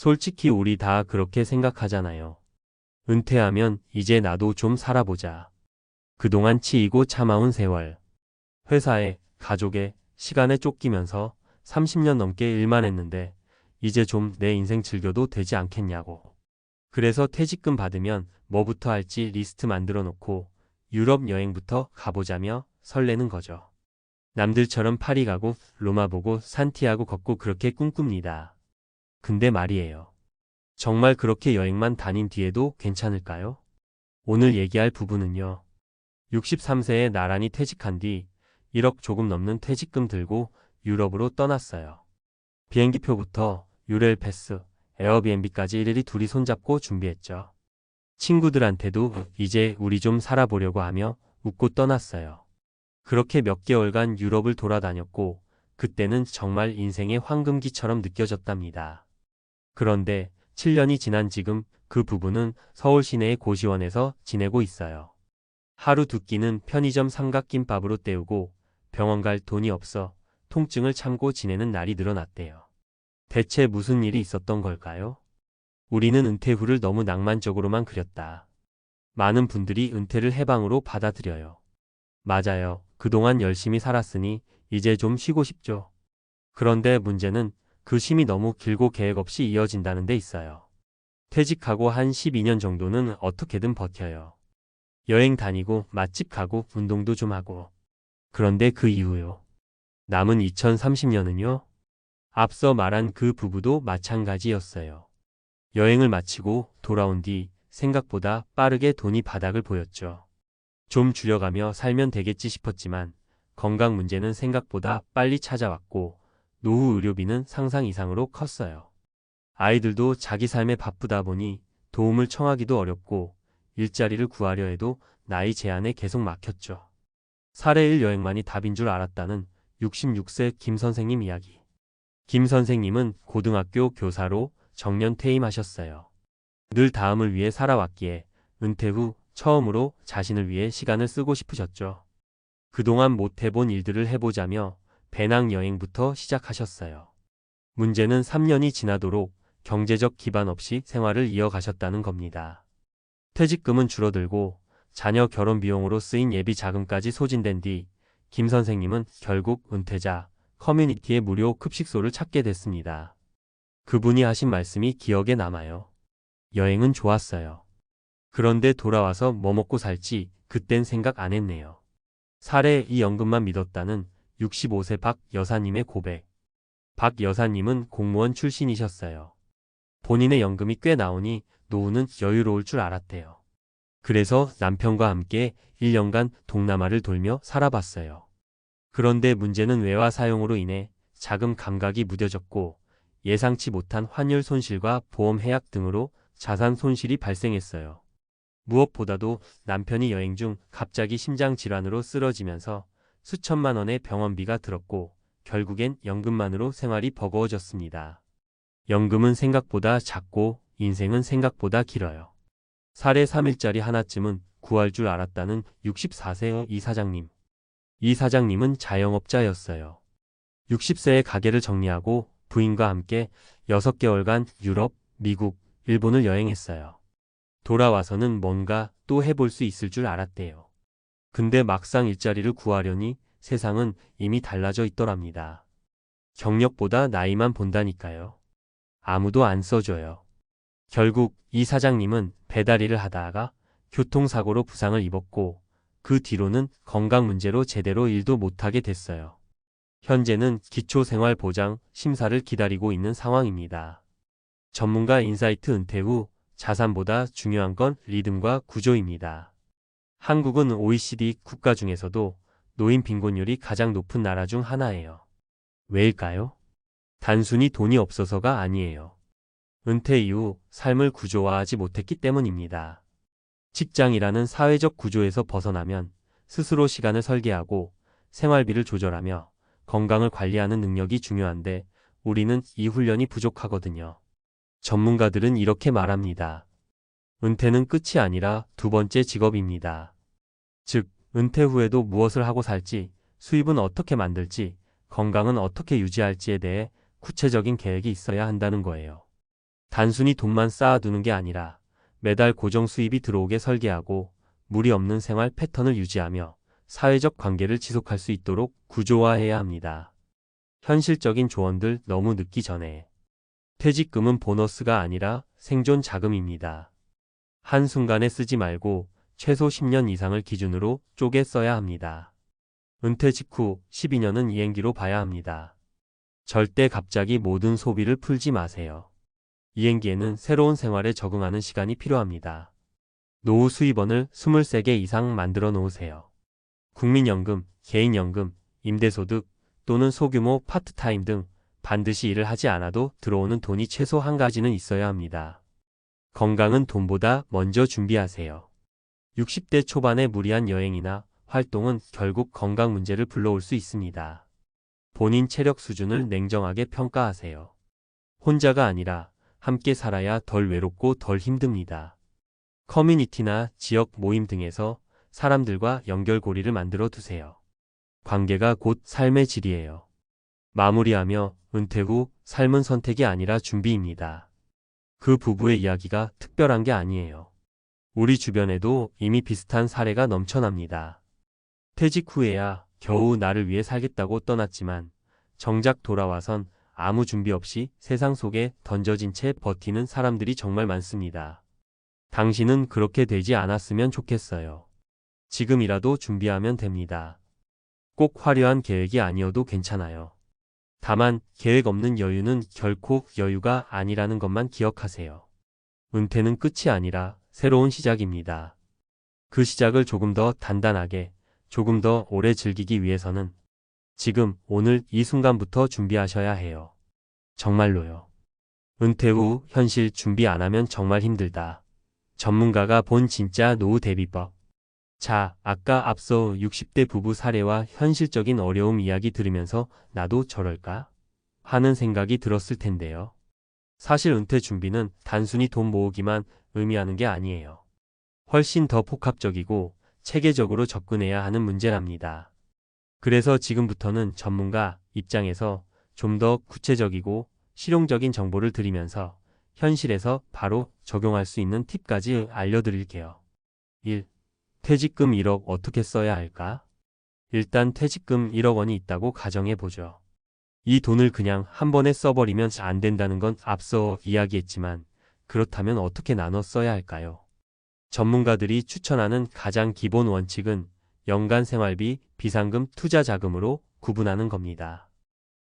솔직히 우리 다 그렇게 생각하잖아요. 은퇴하면 이제 나도 좀 살아보자. 그동안 치이고 참아온 세월. 회사에, 가족에, 시간에 쫓기면서 30년 넘게 일만 했는데 이제 좀 내 인생 즐겨도 되지 않겠냐고. 그래서 퇴직금 받으면 뭐부터 할지 리스트 만들어 놓고 유럽 여행부터 가보자며 설레는 거죠. 남들처럼 파리 가고 로마 보고 산티아고 걷고 그렇게 꿈꿉니다. 근데 말이에요. 정말 그렇게 여행만 다닌 뒤에도 괜찮을까요? 오늘 얘기할 부분은요. 63세에 나란히 퇴직한 뒤 1억 조금 넘는 퇴직금 들고 유럽으로 떠났어요. 비행기표부터 유레일 패스, 에어비앤비까지 일일이 둘이 손잡고 준비했죠. 친구들한테도 이제 우리 좀 살아보려고 하며 웃고 떠났어요. 그렇게 몇 개월간 유럽을 돌아다녔고 그때는 정말 인생의 황금기처럼 느껴졌답니다. 그런데 7년이 지난 지금 그 부부는 서울 시내의 고시원에서 지내고 있어요. 하루 두 끼는 편의점 삼각김밥으로 때우고 병원 갈 돈이 없어 통증을 참고 지내는 날이 늘어났대요. 대체 무슨 일이 있었던 걸까요? 우리는 은퇴 후를 너무 낭만적으로만 그렸다. 많은 분들이 은퇴를 해방으로 받아들여요. 맞아요. 그동안 열심히 살았으니 이제 좀 쉬고 싶죠. 그런데 문제는 그 쉼이 너무 길고 계획 없이 이어진다는 데 있어요. 퇴직하고 한 12년 정도는 어떻게든 버텨요. 여행 다니고 맛집 가고 운동도 좀 하고. 그런데 그 이후요. 남은 2030년은요. 앞서 말한 그 부부도 마찬가지였어요. 여행을 마치고 돌아온 뒤 생각보다 빠르게 돈이 바닥을 보였죠. 좀 줄여가며 살면 되겠지 싶었지만 건강 문제는 생각보다 빨리 찾아왔고 노후 의료비는 상상 이상으로 컸어요. 아이들도 자기 삶에 바쁘다 보니 도움을 청하기도 어렵고 일자리를 구하려 해도 나이 제한에 계속 막혔죠. 사례 1 여행만이 답인 줄 알았다는 66세 김 선생님 이야기. 김 선생님은 고등학교 교사로 정년 퇴임하셨어요. 늘 다음을 위해 살아왔기에 은퇴 후 처음으로 자신을 위해 시간을 쓰고 싶으셨죠. 그동안 못 해본 일들을 해보자며 배낭여행부터 시작하셨어요. 문제는 3년이 지나도록 경제적 기반 없이 생활을 이어가셨다는 겁니다. 퇴직금은 줄어들고 자녀 결혼 비용으로 쓰인 예비 자금까지 소진된 뒤 김 선생님은 결국 은퇴자 커뮤니티의 무료 급식소를 찾게 됐습니다. 그분이 하신 말씀이 기억에 남아요. 여행은 좋았어요. 그런데 돌아와서 뭐 먹고 살지 그땐 생각 안 했네요. 사례 이 연금만 믿었다는 65세 박 여사님의 고백. 박 여사님은 공무원 출신이셨어요. 본인의 연금이 꽤 나오니 노후는 여유로울 줄 알았대요. 그래서 남편과 함께 1년간 동남아를 돌며 살아봤어요. 그런데 문제는 외화 사용으로 인해 자금 감각이 무뎌졌고 예상치 못한 환율 손실과 보험 해약 등으로 자산 손실이 발생했어요. 무엇보다도 남편이 여행 중 갑자기 심장 질환으로 쓰러지면서 수천만 원의 병원비가 들었고 결국엔 연금만으로 생활이 버거워졌습니다. 연금은 생각보다 작고 인생은 생각보다 길어요. 사례 3일짜리 하나쯤은 구할 줄 알았다는 64세의 이 사장님. 이 사장님은 자영업자였어요. 60세에 가게를 정리하고 부인과 함께 6개월간 유럽, 미국, 일본을 여행했어요. 돌아와서는 뭔가 또 해볼 수 있을 줄 알았대요. 근데 막상 일자리를 구하려니 세상은 이미 달라져 있더랍니다. 경력보다 나이만 본다니까요. 아무도 안 써줘요. 결국 이 사장님은 배달 일을 하다가 교통사고로 부상을 입었고 그 뒤로는 건강 문제로 제대로 일도 못하게 됐어요. 현재는 기초생활보장 심사를 기다리고 있는 상황입니다. 전문가 인사이트 은퇴 후 자산보다 중요한 건 리듬과 구조입니다. 한국은 OECD 국가 중에서도 노인 빈곤율이 가장 높은 나라 중 하나예요. 왜일까요? 단순히 돈이 없어서가 아니에요. 은퇴 이후 삶을 구조화하지 못했기 때문입니다. 직장이라는 사회적 구조에서 벗어나면 스스로 시간을 설계하고 생활비를 조절하며 건강을 관리하는 능력이 중요한데 우리는 이 훈련이 부족하거든요. 전문가들은 이렇게 말합니다. 은퇴는 끝이 아니라 두 번째 직업입니다. 즉, 은퇴 후에도 무엇을 하고 살지, 수입은 어떻게 만들지, 건강은 어떻게 유지할지에 대해 구체적인 계획이 있어야 한다는 거예요. 단순히 돈만 쌓아두는 게 아니라 매달 고정 수입이 들어오게 설계하고 무리 없는 생활 패턴을 유지하며 사회적 관계를 지속할 수 있도록 구조화해야 합니다. 현실적인 조언들 너무 늦기 전에. 퇴직금은 보너스가 아니라 생존 자금입니다. 한순간에 쓰지 말고 최소 10년 이상을 기준으로 쪼개 써야 합니다. 은퇴 직후 12년은 이행기로 봐야 합니다. 절대 갑자기 모든 소비를 풀지 마세요. 이행기에는 새로운 생활에 적응하는 시간이 필요합니다. 노후 수입원을 23개 이상 만들어 놓으세요. 국민연금, 개인연금, 임대소득 또는 소규모 파트타임 등 반드시 일을 하지 않아도 들어오는 돈이 최소 한 가지는 있어야 합니다. 건강은 돈보다 먼저 준비하세요. 60대 초반의 무리한 여행이나 활동은 결국 건강 문제를 불러올 수 있습니다. 본인 체력 수준을 냉정하게 평가하세요. 혼자가 아니라 함께 살아야 덜 외롭고 덜 힘듭니다. 커뮤니티나 지역 모임 등에서 사람들과 연결고리를 만들어 두세요. 관계가 곧 삶의 질이에요. 마무리하며 은퇴 후 삶은 선택이 아니라 준비입니다. 그 부부의 이야기가 특별한 게 아니에요. 우리 주변에도 이미 비슷한 사례가 넘쳐납니다. 퇴직 후에야 겨우 나를 위해 살겠다고 떠났지만 정작 돌아와선 아무 준비 없이 세상 속에 던져진 채 버티는 사람들이 정말 많습니다. 당신은 그렇게 되지 않았으면 좋겠어요. 지금이라도 준비하면 됩니다. 꼭 화려한 계획이 아니어도 괜찮아요. 다만 계획 없는 여유는 결코 여유가 아니라는 것만 기억하세요. 은퇴는 끝이 아니라 새로운 시작입니다. 그 시작을 조금 더 단단하게, 조금 더 오래 즐기기 위해서는 지금, 오늘 이 순간부터 준비하셔야 해요. 정말로요. 은퇴 후 현실 준비 안 하면 정말 힘들다. 전문가가 본 진짜 노후 대비법. 자, 아까 앞서 60대 부부 사례와 현실적인 어려움 이야기 들으면서 나도 저럴까? 하는 생각이 들었을 텐데요. 사실 은퇴 준비는 단순히 돈 모으기만 의미하는 게 아니에요. 훨씬 더 복합적이고 체계적으로 접근해야 하는 문제랍니다. 그래서 지금부터는 전문가 입장에서 좀 더 구체적이고 실용적인 정보를 드리면서 현실에서 바로 적용할 수 있는 팁까지 알려드릴게요. 1. 퇴직금 1억 어떻게 써야 할까? 일단 퇴직금 1억 원이 있다고 가정해보죠. 이 돈을 그냥 한 번에 써버리면 안 된다는 건 앞서 이야기했지만 그렇다면 어떻게 나눠 써야 할까요? 전문가들이 추천하는 가장 기본 원칙은 연간 생활비, 비상금, 투자 자금으로 구분하는 겁니다.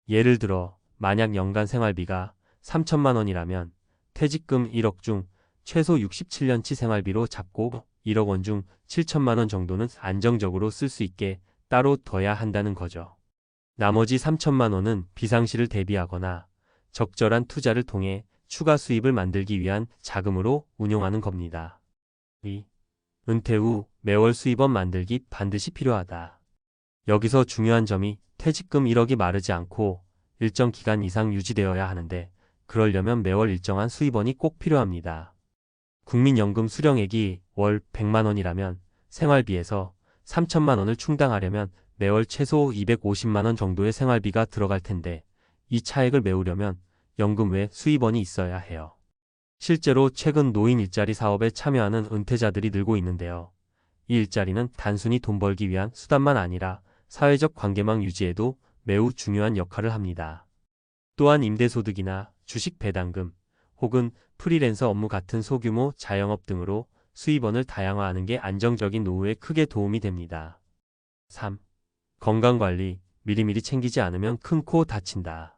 예를 들어 만약 연간 생활비가 3천만 원이라면 퇴직금 1억 중 최소 67년치 생활비로 잡고 1억 원 중 7천만 원 정도는 안정적으로 쓸 수 있게 따로 둬야 한다는 거죠. 나머지 3천만 원은 비상시를 대비하거나 적절한 투자를 통해 추가 수입을 만들기 위한 자금으로 운용하는 겁니다. 2. 은퇴 후 매월 수입원 만들기 반드시 필요하다. 여기서 중요한 점이 퇴직금 1억이 마르지 않고 일정 기간 이상 유지되어야 하는데 그러려면 매월 일정한 수입원이 꼭 필요합니다. 국민연금 수령액이 월 100만 원이라면 생활비에서 3천만 원을 충당하려면 매월 최소 250만 원 정도의 생활비가 들어갈 텐데 이 차액을 메우려면 연금 외 수입원이 있어야 해요. 실제로 최근 노인 일자리 사업에 참여하는 은퇴자들이 늘고 있는데요. 이 일자리는 단순히 돈 벌기 위한 수단만 아니라 사회적 관계망 유지에도 매우 중요한 역할을 합니다. 또한 임대소득이나 주식 배당금 혹은 프리랜서 업무 같은 소규모 자영업 등으로 수입원을 다양화하는 게 안정적인 노후에 크게 도움이 됩니다. 3. 건강관리, 미리미리 챙기지 않으면 큰 코 다친다.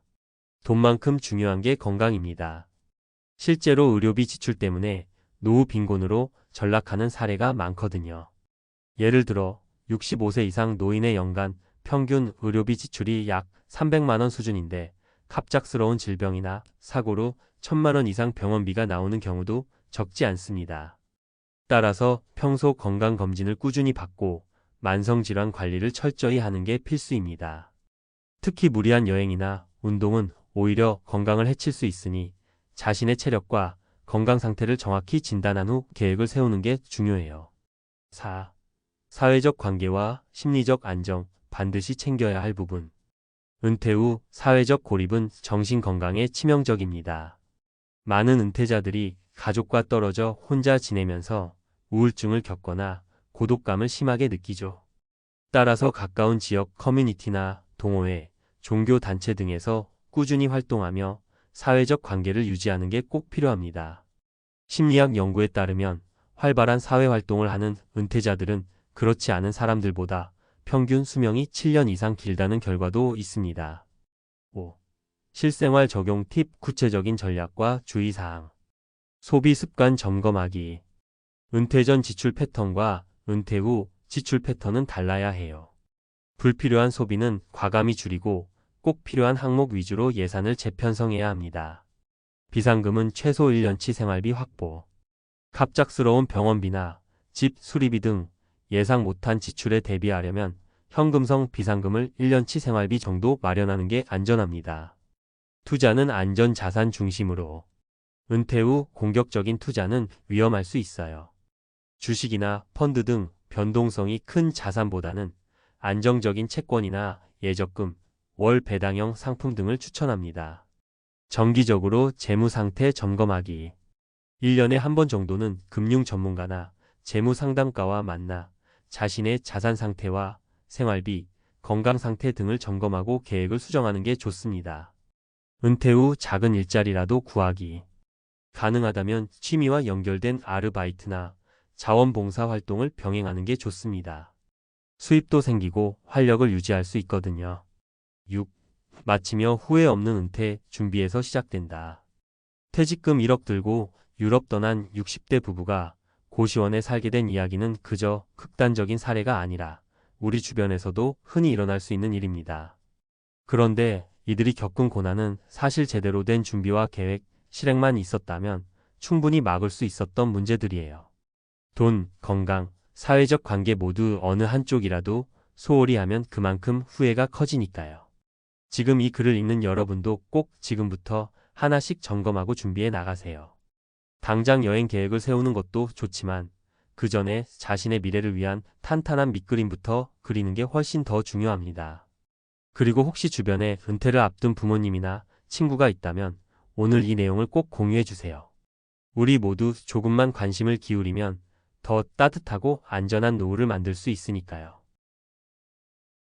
돈만큼 중요한 게 건강입니다. 실제로 의료비 지출 때문에 노후 빈곤으로 전락하는 사례가 많거든요. 예를 들어 65세 이상 노인의 연간 평균 의료비 지출이 약 300만 원 수준인데 갑작스러운 질병이나 사고로 1,000만 원 이상 병원비가 나오는 경우도 적지 않습니다. 따라서 평소 건강검진을 꾸준히 받고 만성질환 관리를 철저히 하는 게 필수입니다. 특히 무리한 여행이나 운동은 오히려 건강을 해칠 수 있으니 자신의 체력과 건강 상태를 정확히 진단한 후 계획을 세우는 게 중요해요. 4. 사회적 관계와 심리적 안정, 반드시 챙겨야 할 부분. 은퇴 후 사회적 고립은 정신 건강에 치명적입니다. 많은 은퇴자들이 가족과 떨어져 혼자 지내면서 우울증을 겪거나 고독감을 심하게 느끼죠. 따라서 가까운 지역 커뮤니티나 동호회, 종교 단체 등에서 꾸준히 활동하며 사회적 관계를 유지하는 게 꼭 필요합니다. 심리학 연구에 따르면 활발한 사회 활동을 하는 은퇴자들은 그렇지 않은 사람들보다 평균 수명이 7년 이상 길다는 결과도 있습니다. 5. 실생활 적용 팁 구체적인 전략과 주의사항. 소비 습관 점검하기. 은퇴 전 지출 패턴과 은퇴 후 지출 패턴은 달라야 해요. 불필요한 소비는 과감히 줄이고 꼭 필요한 항목 위주로 예산을 재편성해야 합니다. 비상금은 최소 1년치 생활비 확보. 갑작스러운 병원비나 집 수리비 등 예상 못한 지출에 대비하려면 현금성 비상금을 1년치 생활비 정도 마련하는 게 안전합니다. 투자는 안전 자산 중심으로. 은퇴 후 공격적인 투자는 위험할 수 있어요. 주식이나 펀드 등 변동성이 큰 자산보다는 안정적인 채권이나 예적금, 월 배당형 상품 등을 추천합니다. 정기적으로 재무 상태 점검하기. 1년에 한 번 정도는 금융 전문가나 재무 상담가와 만나 자신의 자산 상태와 생활비, 건강 상태 등을 점검하고 계획을 수정하는 게 좋습니다. 은퇴 후 작은 일자리라도 구하기. 가능하다면 취미와 연결된 아르바이트나 자원봉사 활동을 병행하는 게 좋습니다. 수입도 생기고 활력을 유지할 수 있거든요. 6. 마치며 후회 없는 은퇴 준비에서 시작된다. 퇴직금 1억 들고 유럽 떠난 60대 부부가 고시원에 살게 된 이야기는 그저 극단적인 사례가 아니라 우리 주변에서도 흔히 일어날 수 있는 일입니다. 그런데 이들이 겪은 고난은 사실 제대로 된 준비와 계획, 실행만 있었다면 충분히 막을 수 있었던 문제들이에요. 돈, 건강, 사회적 관계 모두 어느 한쪽이라도 소홀히 하면 그만큼 후회가 커지니까요. 지금 이 글을 읽는 여러분도 꼭 지금부터 하나씩 점검하고 준비해 나가세요. 당장 여행 계획을 세우는 것도 좋지만 그 전에 자신의 미래를 위한 탄탄한 밑그림부터 그리는 게 훨씬 더 중요합니다. 그리고 혹시 주변에 은퇴를 앞둔 부모님이나 친구가 있다면 오늘 이 내용을 꼭 공유해 주세요. 우리 모두 조금만 관심을 기울이면 더 따뜻하고 안전한 노후를 만들 수 있으니까요.